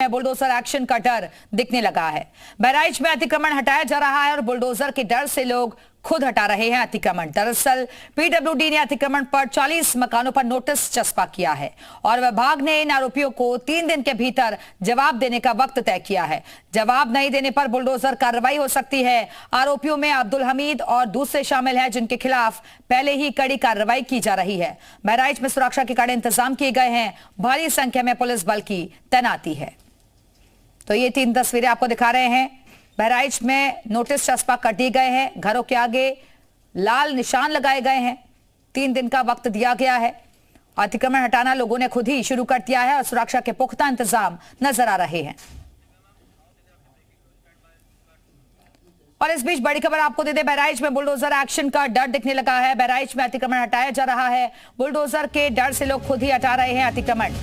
में bulldozer action का डर दिखने लगा है। बहराइच में अतिक्रमण हटाया जा रहा है और बुलडोजर के डर से लोग खुद हटा रहे हैं अतिक्रमण। दरअसल पीडब्ल्यूडी ने अतिक्रमण पर 40 मकानों पर नोटिस चस्पा किया है और विभाग ने इन आरोपियों को 3 दिन के भीतर जवाब देने का वक्त तय किया है। जवाब नहीं देने पर बुलडोजर कार्रवाई हो सकती है। आरोपियों में अब्दुल हमीद और दूसरे शामिल हैं, जिनके खिलाफ पहले ही कड़ी कार्रवाई की जा रही है। बहराइच में सुरक्षा के कड़े इंतजाम किए गए हैं। भारी संख्या में पुलिस बल की तैनाती है। तो ये 3 तस्वीरें आपको दिखा रहे हैं। बहराइच में नोटिस चस्पा कर दिए गए हैं। घरों के आगे लाल निशान लगाए गए हैं। 3 दिन का वक्त दिया गया है। अतिक्रमण हटाना लोगों ने खुद ही शुरू कर दिया है और सुरक्षा के पुख्ता इंतजाम नजर आ रहे हैं। और इस बीच बड़ी खबर आपको दे दे, बहराइच में बुलडोजर एक्शन का डर दिखने लगा है। बहराइच में अतिक्रमण हटाया जा रहा है। बुलडोजर के डर से लोग खुद ही हटा रहे हैं अतिक्रमण।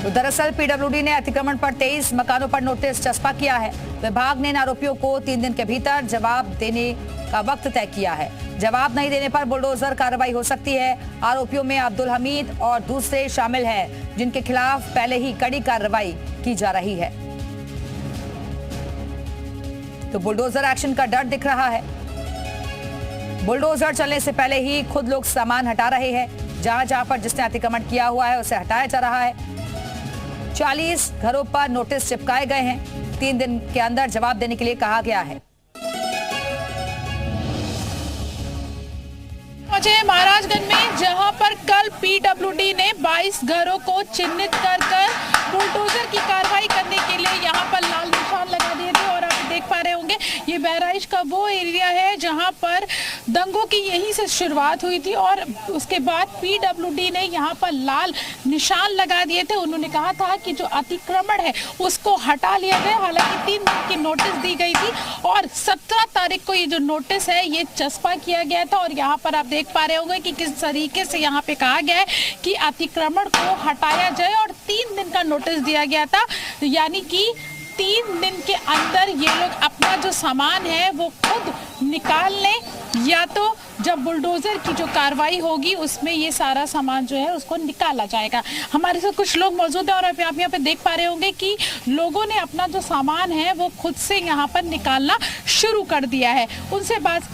तो दरअसल पीडब्ल्यूडी ने अतिक्रमण पर 23 मकानों पर नोटिस चस्पा किया है। विभाग ने इन आरोपियों को 3 दिन के भीतर जवाब देने का वक्त तय किया है। जवाब नहीं देने पर बुलडोजर कार्रवाई हो सकती है। आरोपियों में अब्दुल हमीद और दूसरे शामिल हैं, जिनके खिलाफ पहले ही कड़ी कार्रवाई की जा रही है। तो बुलडोजर एक्शन का डर दिख रहा है। बुलडोजर चलने से पहले ही खुद लोग सामान हटा रहे हैं। जहां जहां पर जिसने अतिक्रमण किया हुआ है उसे हटाया जा रहा है। 40 घरों पर नोटिस चिपकाए गए हैं। 3 दिन के अंदर जवाब देने के लिए कहा गया है। मुझे महाराजगंज में, जहां पर कल पीडब्ल्यूडी ने 22 घरों को चिन्हित कर बुलडोजर की कार्रवाई करने के लिए यहां पर लाल निशान लगा दिए थे। और आप देख पा रहे होंगे ये बहराइच का वो एरिया है जहां पर दंगों की यहीं से शुरुआत हुई थी और उसके बाद पीडब्ल्यूडी ने यहां पर लाल निशान लगा दिए थे। उन्होंने कहा था कि जो अतिक्रमण है उसको हटा लिया जाए। हालांकि 3 दिन की नोटिस दी गई थी और 17 तारीख को ये जो नोटिस है ये चस्पा किया गया था। और यहाँ पर आप देख पा रहे होंगे कि किस तरीके से यहाँ पे कहा गया है कि अतिक्रमण को हटाया जाए और 3 दिन का नोटिस दिया गया था। यानी कि 3 दिन के अंदर ये लोग अपना जो सामान है वो खुद निकाल लें, या तो जब बुलडोजर की जो कार्रवाई होगी उसमें ये सारा सामान जो है उसको निकाला जाएगा। हमारे साथ कुछ लोग मौजूद हैं और आप यहाँ पे देख पा रहे होंगे कि लोगों ने अपना जो सामान है वो खुद से यहाँ पर निकालना शुरू कर दिया है। उनसे बात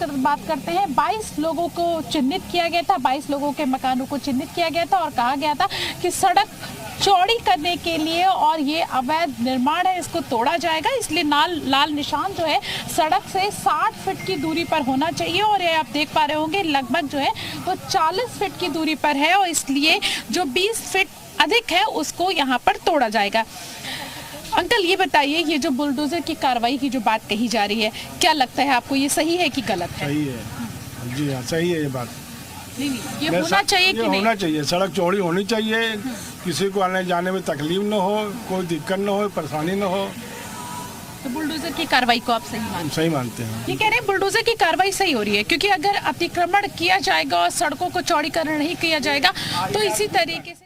करते हैं। 22 लोगों को चिन्हित किया गया था, 22 लोगों के मकानों को चिन्हित किया गया था और कहा गया था कि सड़क चौड़ी करने के लिए और ये अवैध निर्माण है इसको तोड़ा जाएगा। इसलिए लाल निशान जो है सड़क से 60 फीट की दूरी पर होना चाहिए और ये आप देख पा रहे होंगे लगभग जो है वो 40 फीट की दूरी पर है और इसलिए जो 20 फीट अधिक है उसको यहाँ पर तोड़ा जाएगा। अंकल ये बताइए, ये जो बुलडोजर की कार्रवाई की जो बात कही जा रही है, क्या लगता है आपको, ये सही है कि गलत है? सही है जी, हाँ सही है ये बात। नहीं, ये होना चाहिए कि नहीं? होना चाहिए, सड़क चौड़ी होनी चाहिए, किसी को आने जाने में तकलीफ न हो, कोई दिक्कत न हो, परेशानी न हो। तो बुलडोजर की कार्रवाई को आप सही मानते हैं? ये कह रहे हैं बुलडोजर की कार्रवाई सही हो रही है, क्योंकि अगर अतिक्रमण किया जाएगा और सड़कों को चौड़ीकरण नहीं किया जाएगा तो इसी तरीके से।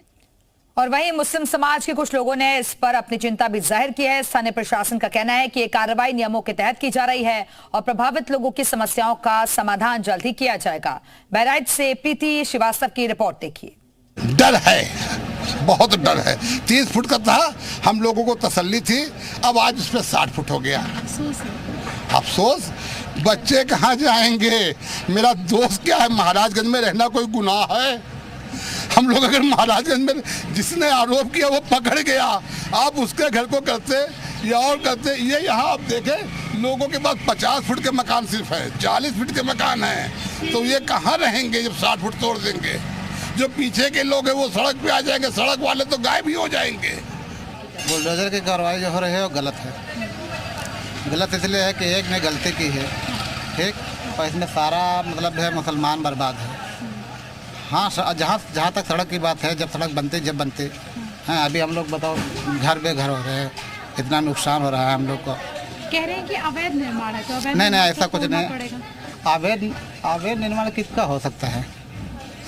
और वहीं मुस्लिम समाज के कुछ लोगों ने इस पर अपनी चिंता भी जाहिर की है। स्थानीय प्रशासन का कहना है कि ये कार्रवाई नियमों के तहत की जा रही है और प्रभावित लोगों की समस्याओं का समाधान जल्द ही किया जाएगा। बहराइच से प्रीति श्रीवास्तव की रिपोर्ट देखिए। डर है, बहुत डर है। 30 फुट का था, हम लोगों को तसल्ली थी, अब आज उस पर 60 फुट हो गया। अफसोस, बच्चे कहाँ जाएंगे? मेरा दोस्त क्या है, महाराजगंज में रहना कोई गुनाह है? हम लोग अगर महाराजगंज में जिसने आरोप किया वो पकड़ गया, आप उसके घर को करते या और करते। ये यहाँ आप देखें, लोगों के पास 50 फुट के मकान सिर्फ है, 40 फुट के मकान हैं, तो ये कहाँ रहेंगे जब 60 फुट तोड़ देंगे? जो पीछे के लोग हैं वो सड़क पे आ जाएंगे, सड़क वाले तो गायब ही हो जाएंगे। बुलडोजर की कार्रवाई जो हो रही है वो गलत है। गलत इसलिए है कि एक ने गलती की है, ठीक, और इसमें सारा मतलब है मुसलमान बर्बाद है। हाँ, जहाँ तक सड़क की बात है, जब सड़क बनते जब बनते हैं, अभी हम लोग बताओ घर बेघर हो रहे हैं, इतना नुकसान हो रहा है हम लोग को। कह रहे हैं कि अवैध निर्माण है, तो अवैध नहीं ऐसा कुछ नहीं। अवैध निर्माण किसका हो सकता है?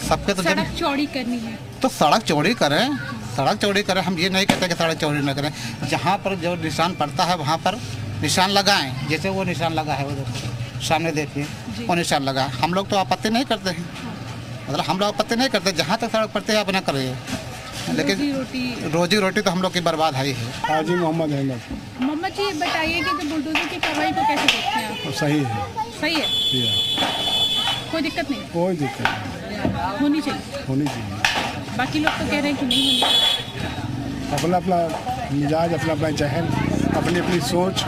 सबके तो सड़क चौड़ी करनी है तो सड़क चौड़ी करें, सड़क चौड़ी करें। हम ये नहीं कहते कि सड़क चौड़ी न करें। जहाँ पर जो निशान पड़ता है वहाँ पर निशान लगाएं। जैसे वो निशान लगा है उधर सामने देखिए, वो निशान लगा। हम लोग तो आपत्ति नहीं करते हैं, मतलब हम लोग आपत्ति नहीं करते। जहाँ तक सड़क पड़ती है अपना करिए, लेकिन रोजी रोटी तो हम लोग की बर्बाद है ही है। हाजी मोहम्मद अहमद। मोहम्मद जी बताइए कि जो बुलडोजर की कार्रवाई को कैसे देखते हैं आप? सही है। सही है, कोई दिक्कत नहीं? कोई दिक्कत नहीं, होनी चाहिए। होनी चाहिए। बाकी लोग तो कह रहे हैं कि नहीं होनी चाहिए। अपना अपना मिजाज, अपना अपना जहन, अपनी अपनी सोच,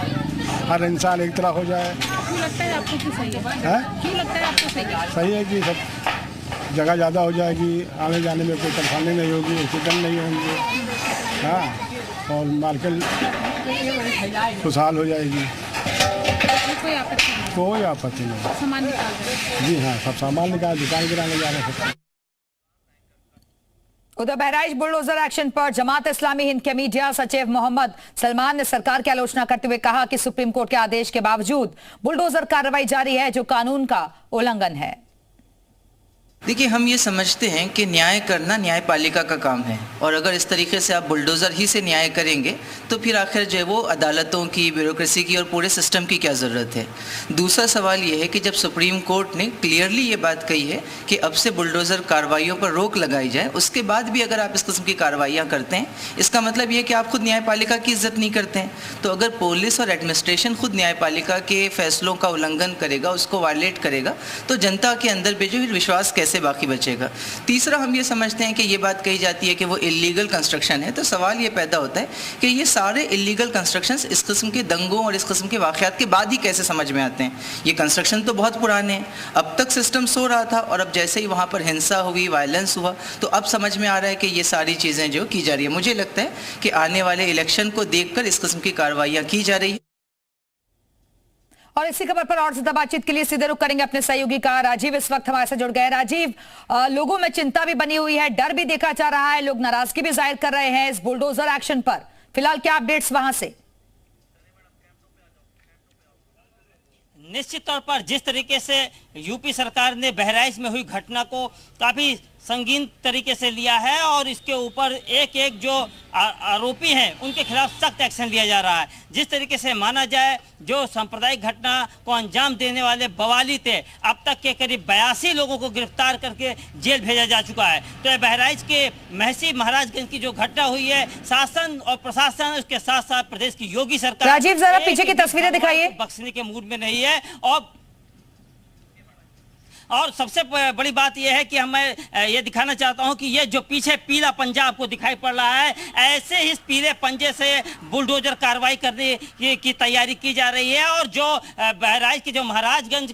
हर इंसान एक तरह हो जाए। क्यों लगता है आपको कि सही है? है क्यों लगता है आपको सही है? सही है कि सब जगह ज़्यादा हो जाएगी, आने जाने में कोई परेशानी नहीं होगी, एक्सीडेंट नहीं होंगे। हाँ, और मार्केट खुशहाल हो जाएगी। कोई आपत्ति नहीं? कोई आपत्ति नहीं। सामान निकाल रहे हैं? जी हाँ, सब सामान निकाल दुकान गिराने जा रहे हैं। उधर बहराइच बुलडोजर एक्शन पर जमात इस्लामी हिंद के मीडिया सचिव मोहम्मद सलमान ने सरकार की आलोचना करते हुए कहा कि सुप्रीम कोर्ट के आदेश के बावजूद बुलडोजर कार्रवाई जारी है, जो कानून का उल्लंघन है। देखिए, हम ये समझते हैं कि न्याय करना न्यायपालिका का काम है, और अगर इस तरीके से आप बुलडोज़र ही से न्याय करेंगे तो फिर आखिर जो है वो अदालतों की, ब्यूरोक्रेसी की और पूरे सिस्टम की क्या ज़रूरत है। दूसरा सवाल ये है कि जब सुप्रीम कोर्ट ने क्लियरली ये बात कही है कि अब से बुलडोज़र कार्रवाइयों पर रोक लगाई जाए, उसके बाद भी अगर आप इस किस्म की कार्रवाइयाँ करते हैं, इसका मतलब ये है कि आप खुद न्यायपालिका की इज्जत नहीं करते हैं। तो अगर पुलिस और एडमिनिस्ट्रेशन खुद न्यायपालिका के फैसलों का उल्लंघन करेगा, उसको वायलेट करेगा, तो जनता के अंदर भी जो विश्वास कैसे बाकी बचेगा। तीसरा, हम ये समझते हैं कि ये बात कही जाती है कि वो इलीगल कंस्ट्रक्शन है, तो सवाल ये पैदा होता है कि ये सारे इलीगल कंस्ट्रक्शंस इस किस्म के दंगों और इस किस्म के वाक़यात के बाद ही कैसे समझ में आते हैं। ये कंस्ट्रक्शन तो बहुत पुराने हैं, अब तक सिस्टम सो रहा था, और अब जैसे ही वहाँ पर हिंसा हुई, वायलेंस हुआ, तो अब समझ में आ रहा है कि ये सारी चीज़ें जो की जा रही है। मुझे लगता है कि आने वाले इलेक्शन को देखकर इस किस्म की कार्रवाइयाँ की जा रही है। और इसी खबर पर और ज्यादा बातचीत के लिए सीधे रुख करेंगे अपने सहयोगी का राजीव इस वक्त हमारे साथ जुड़ गए। राजीव, लोगों में चिंता भी बनी हुई है, डर भी देखा जा रहा है, लोग नाराजगी भी जाहिर कर रहे हैं इस बुलडोजर एक्शन पर। फिलहाल क्या अपडेट्स वहां से? निश्चित तौर पर जिस तरीके से यूपी सरकार ने बहराइच में हुई घटना को काफी संगीन तरीके से लिया है, और इसके ऊपर एक एक जो आरोपी हैं उनके खिलाफ सख्त एक्शन लिया जा रहा है। जिस तरीके से माना जाए, जो सांप्रदायिक घटना को अंजाम देने वाले बवाली थे, अब तक के करीब 82 लोगों को गिरफ्तार करके जेल भेजा जा चुका है। तो बहराइच के महसी महाराजगंज की जो घटना हुई है, शासन और प्रशासन, उसके साथ साथ प्रदेश की योगी सरकार, राजीव जरा पीछे की तस्वीरें दिखाइए, बख्शने के मूड में नहीं है। और सबसे बड़ी बात यह है कि मैं ये दिखाना चाहता हूं कि ये जो पीछे पीला पंजा आपको दिखाई पड़ रहा है, ऐसे ही इस पीले पंजे से बुलडोजर कार्रवाई करने की तैयारी की जा रही है। और जो बहराइच के जो महाराजगंज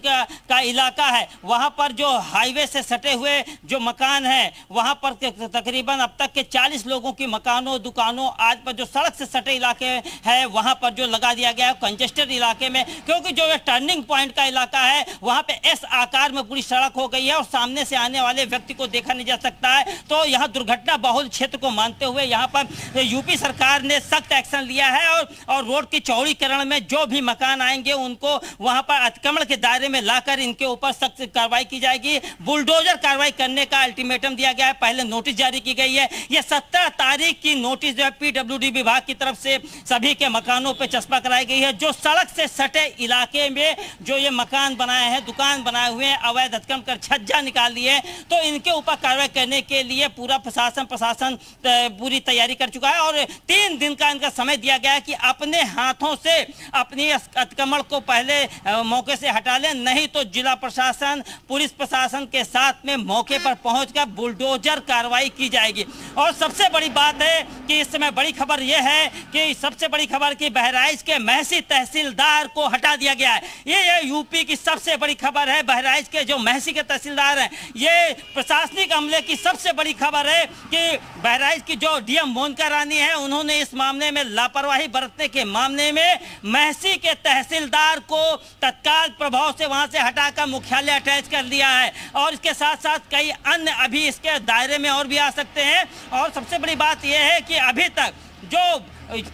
का इलाका है, वहां पर जो हाईवे से सटे हुए जो मकान है, वहां पर तकरीबन अब तक के 40 लोगों की मकानों, दुकानों आज पर जो सड़क से सटे इलाके है, वहां पर जो लगा दिया गया है कंजेस्टेड इलाके में, क्योंकि जो टर्निंग पॉइंट का इलाका है, वहां पे एस आकार में पूरी सड़क हो गई है और सामने से आने वाले व्यक्ति को देखा नहीं जा सकता है। तो यहाँ दुर्घटना बहुल क्षेत्र को मानते हुए यहाँ पर यूपी सरकार ने सख्त एक्शन लिया है, और रोड के चौड़ीकरण में जो भी मकान आएंगे उनको वहां पर अतिक्रमण के दायरे में लाकर इनके ऊपर सख्त कार्रवाई की जाएगी। बुलडोजर कार्रवाई करने का अल्टीमेटम दिया गया है, पहले नोटिस जारी की गई है। यह 17 तारीख की नोटिस जो है PWD विभाग की तरफ से सभी के मकानों पर चस्पा कराई गई है। जो सड़क से सटे इलाके में जो ये मकान बनाए हैं, दुकान बनाए हुए हैं, अवैध अतिक्रमण कर छज्जा निकाल लिए, तो इनके ऊपर कार्रवाई करने के लिए पूरा प्रशासन पूरी तैयारी कर चुका है। और 3 दिन का इनका समय दिया गया है कि अपने हाथों से अपनी अतिक्रमण को पहले मौके से हटा लें, नहीं तो जिला प्रशासन, पुलिस प्रशासन के साथ में मौके पर पहुंचकर बुलडोजर कार्रवाई की जाएगी। और सबसे बड़ी बात है कि इस समय बड़ी खबर यह है कि सबसे बड़ी खबर कि बहराइच के महसी तहसीलदार को हटा दिया गया है। ये यूपी की सबसे बड़ी खबर है। बहराइच के जो महसी के तहसीलदार हैं, ये प्रशासनिक अमले की सबसे बड़ी खबर है कि बहराइच की जो डीएम मोनिका रानी है, उन्होंने इस मामले में लापरवाही बरतने के मामले में महसी के तहसीलदार को तत्काल प्रभाव से वहां से हटाकर मुख्यालय अटैच कर दिया है। और इसके साथ साथ कई अन्य अभी इसके दायरे में और भी आ सकते हैं। और सबसे बड़ी बात यह है कि अभी तक जो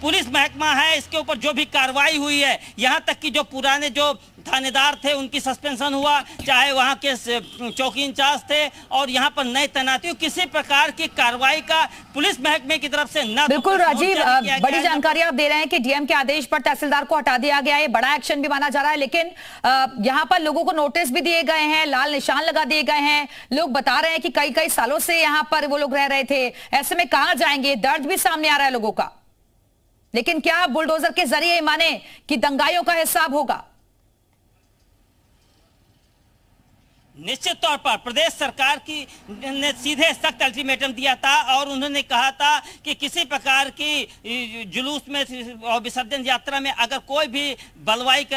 पुलिस महकमा है, इसके ऊपर जो भी कार्रवाई हुई है, यहाँ तक कि जो पुराने जो थानेदार थे उनकी सस्पेंशन हुआ, चाहे वहां के चौकी इंचार्ज थे, और यहाँ पर नए तैनाती, किसी प्रकार की कार्रवाई का पुलिस महकमे की तरफ से न। बिल्कुल राजीव, बड़ी जानकारी आप दे रहे हैं कि डीएम के आदेश पर तहसीलदार को हटा दिया गया है, बड़ा एक्शन भी माना जा रहा है, लेकिन यहाँ पर लोगों को नोटिस भी दिए गए हैं, लाल निशान लगा दिए गए हैं। लोग बता रहे हैं कि कई कई सालों से यहाँ पर वो लोग रह रहे थे, ऐसे में कहां जाएंगे? दर्द भी सामने आ रहा है लोगों का, लेकिन क्या बुलडोजर के जरिए माने कि दंगाइयों का हिसाब होगा? निश्चित तौर पर प्रदेश सरकार की ने सीधे सख्त अल्टीमेटम दिया था और उन्होंने कहा था कि किसी प्रकार की जुलूस में और विसर्जन यात्रा में अगर कोई भी बलवाई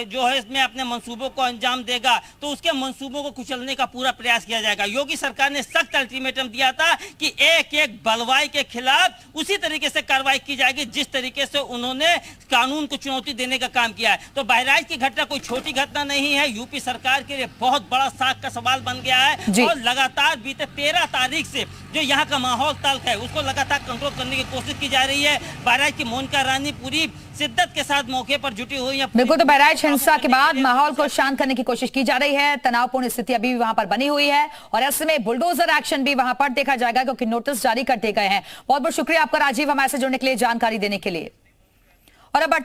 जो है इसमें अपने मंसूबों को अंजाम देगा तो उसके मंसूबों को कुचलने का पूरा प्रयास किया जाएगा। योगी सरकार ने सख्त अल्टीमेटम दिया था कि एक एक बलवाई के खिलाफ उसी तरीके से कार्रवाई की जाएगी जिस तरीके से उन्होंने कानून को चुनौती देने का काम किया है। तो बहराइच की घटना कोई छोटी घटना नहीं है, यूपी सरकार के लिए बहुत बड़ा का सवाल बन गया है और लगातार बीते 13 तारीख से जो यहाँ का माहौल तल्ख है उसको लगातार कंट्रोल करने की कोशिश की जा रही है। बहराइच की मोनिका रानी पूरी शिद्दत के साथ मौके पर जुटी हुई है। बिल्कुल, तो बहराइच हिंसा के बाद माहौल को शांत करने की कोशिश की जा रही है, तनावपूर्ण स्थिति अभी भी वहां पर बनी हुई है और ऐसे में बुलडोजर एक्शन भी वहां पर देखा जाएगा क्योंकि नोटिस जारी कर दिए गए हैं। बहुत बहुत शुक्रिया आपका राजीव, हमारे से जुड़ने के लिए, जानकारी देने के लिए। और अब